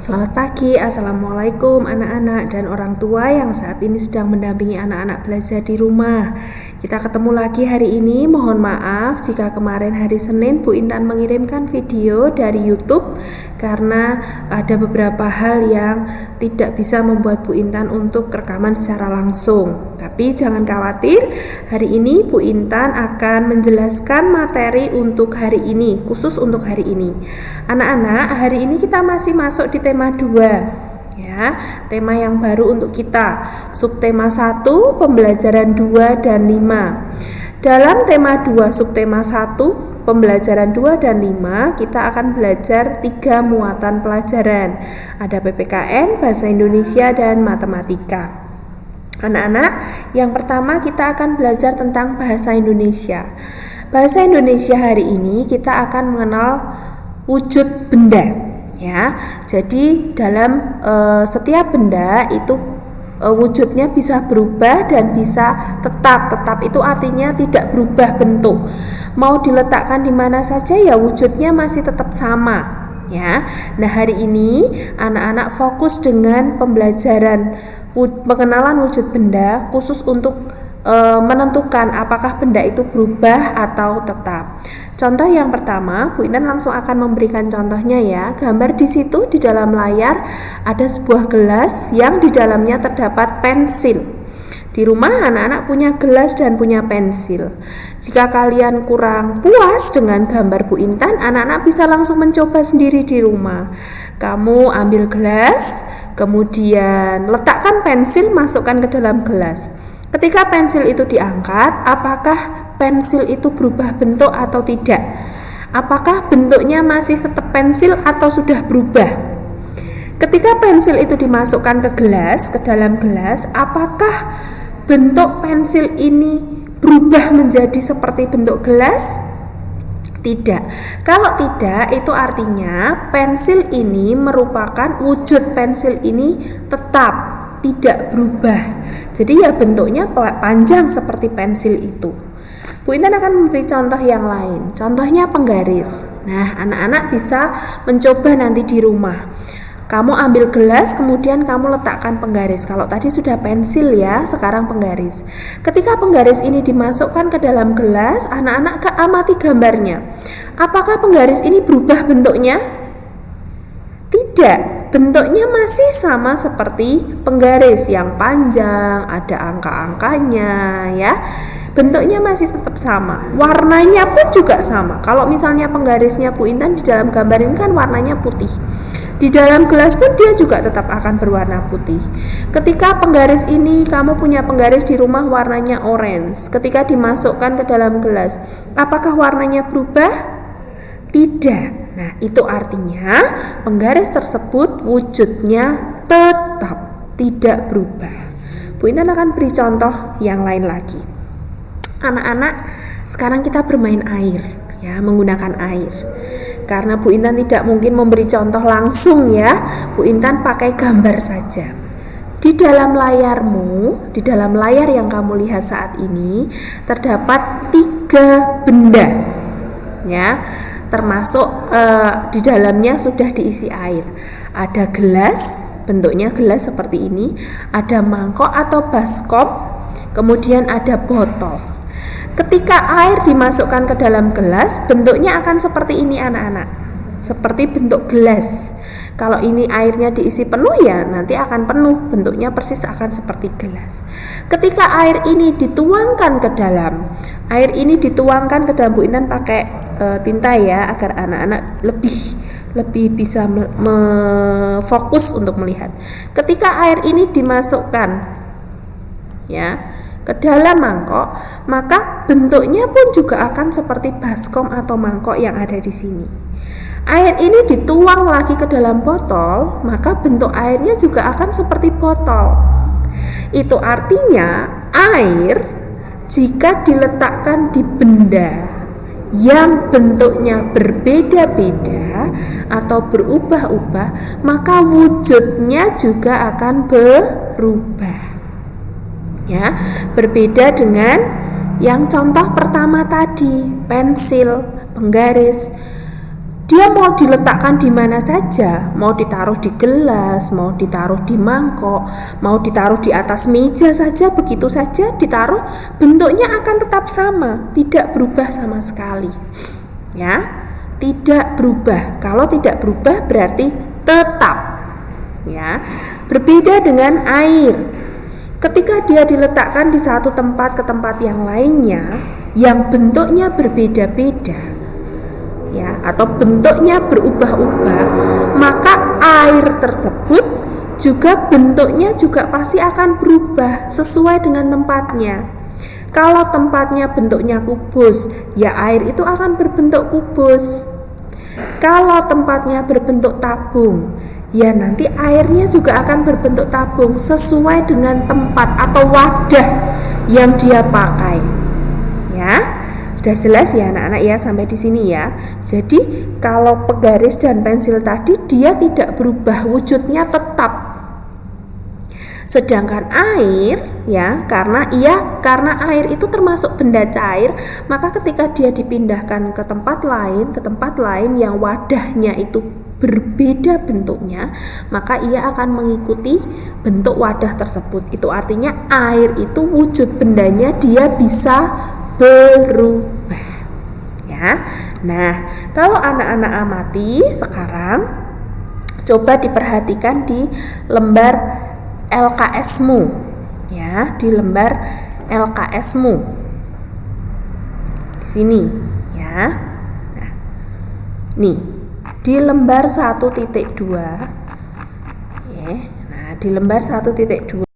Selamat pagi, Assalamualaikum anak-anak dan orang tua yang saat ini sedang mendampingi anak-anak belajar di rumah. Kita ketemu lagi hari ini. Mohon maaf jika kemarin hari Senin Bu Intan mengirimkan video dari YouTube karena ada beberapa hal yang tidak bisa membuat Bu Intan untuk rekaman secara langsung. Tapi jangan khawatir, hari ini Bu Intan akan menjelaskan materi untuk hari ini, khusus untuk hari ini. Anak-anak, hari ini kita masih masuk di tema 2. Ya, tema yang baru untuk kita. Subtema 1, pembelajaran 2 dan 5. Dalam tema 2 subtema 1, pembelajaran 2 dan 5, kita akan belajar 3 muatan pelajaran. Ada PPKN, Bahasa Indonesia dan Matematika. Anak-anak, yang pertama kita akan belajar tentang Bahasa Indonesia. Bahasa Indonesia hari ini kita akan mengenal wujud benda. Ya, jadi dalam setiap benda itu wujudnya bisa berubah dan bisa tetap. Tetap itu artinya tidak berubah bentuk. Mau diletakkan di mana saja ya wujudnya masih tetap sama. Ya, nah hari ini anak-anak fokus dengan pembelajaran pengenalan wujud benda khusus untuk menentukan apakah benda itu berubah atau tetap. Contoh yang pertama, Bu Intan langsung akan memberikan contohnya ya. Gambar di situ di dalam layar ada sebuah gelas yang di dalamnya terdapat pensil. Di rumah anak-anak punya gelas dan punya pensil. Jika kalian kurang puas dengan gambar Bu Intan, anak-anak bisa langsung mencoba sendiri di rumah. Kamu ambil gelas, kemudian letakkan pensil, masukkan ke dalam gelas. Ketika pensil itu diangkat, apakah pensil itu berubah bentuk atau tidak? Apakah bentuknya masih tetap pensil atau sudah berubah? Ketika pensil itu dimasukkan ke gelas, ke dalam gelas, apakah bentuk pensil ini berubah menjadi seperti bentuk gelas? Tidak. Kalau tidak, itu artinya pensil ini merupakan wujud pensil ini tetap tidak berubah. Jadi ya bentuknya panjang seperti pensil itu. Bu Intan akan memberi contoh yang lain. Contohnya penggaris. Nah, anak-anak bisa mencoba nanti di rumah. Kamu ambil gelas, kemudian kamu letakkan penggaris. Kalau tadi sudah pensil ya, sekarang penggaris. Ketika penggaris ini dimasukkan ke dalam gelas, anak-anak amati gambarnya. Apakah penggaris ini berubah bentuknya? Tidak. Bentuknya masih sama seperti penggaris yang panjang, ada angka-angkanya ya. Bentuknya masih tetap sama. Warnanya pun juga sama. Kalau misalnya penggarisnya Bu Intan di dalam gambar ini kan warnanya putih. Di dalam gelas pun dia juga tetap akan berwarna putih. Ketika penggaris ini, kamu punya penggaris di rumah warnanya orange. Ketika dimasukkan ke dalam gelas, apakah warnanya berubah? Tidak. Nah, itu artinya penggaris tersebut wujudnya tetap tidak berubah. Bu Intan akan beri contoh yang lain lagi. Anak-anak, sekarang kita bermain air ya, menggunakan air. Karena Bu Intan tidak mungkin memberi contoh langsung ya, Bu Intan pakai gambar saja. Di dalam layarmu, di dalam layar yang kamu lihat saat ini terdapat 3 benda ya. Termasuk di dalamnya sudah diisi air. Ada gelas, bentuknya gelas seperti ini, ada mangkok atau baskom, kemudian ada botol. Ketika air dimasukkan ke dalam gelas, bentuknya akan seperti ini anak-anak, seperti bentuk gelas. Kalau ini airnya diisi penuh ya nanti akan penuh, bentuknya persis akan seperti gelas. Ketika air ini dituangkan ke dalam, Bu Intan pakai tinta ya agar anak-anak lebih bisa fokus untuk melihat. Ketika air ini dimasukkan ya ke dalam mangkok, maka bentuknya pun juga akan seperti baskom atau mangkok yang ada di sini. Air ini dituang lagi ke dalam botol, maka bentuk airnya juga akan seperti botol. Itu artinya air jika diletakkan di benda yang bentuknya berbeda-beda atau berubah-ubah, maka wujudnya juga akan berubah. Ya, berbeda dengan yang contoh pertama tadi, pensil, penggaris. Dia mau diletakkan di mana saja, mau ditaruh di gelas, mau ditaruh di mangkok, mau ditaruh di atas meja saja, begitu saja ditaruh, bentuknya akan tetap sama, tidak berubah sama sekali. Ya, tidak berubah. Kalau tidak berubah berarti tetap. Ya, berbeda dengan air. Ketika dia diletakkan di satu tempat ke tempat yang lainnya, yang bentuknya berbeda-beda, ya, atau bentuknya berubah-ubah, maka air tersebut juga bentuknya juga pasti akan berubah sesuai dengan tempatnya. Kalau tempatnya bentuknya kubus, ya air itu akan berbentuk kubus. Kalau tempatnya berbentuk tabung, ya nanti airnya juga akan berbentuk tabung sesuai dengan tempat atau wadah yang dia pakai. Ya. Sudah jelas ya anak-anak ya sampai di sini ya. Jadi kalau penggaris dan pensil tadi dia tidak berubah, wujudnya tetap. Sedangkan air ya, karena air itu termasuk benda cair, maka ketika dia dipindahkan ke tempat lain yang wadahnya itu berbeda bentuknya, maka ia akan mengikuti bentuk wadah tersebut. Itu artinya air itu wujud bendanya dia bisa berubah ya. Nah, kalau anak-anak amati sekarang, coba diperhatikan di lembar LKS-mu ya, di lembar LKS-mu di sini ya. Nah, nih di lembar 1.2 ya. Nah, di lembar 1.2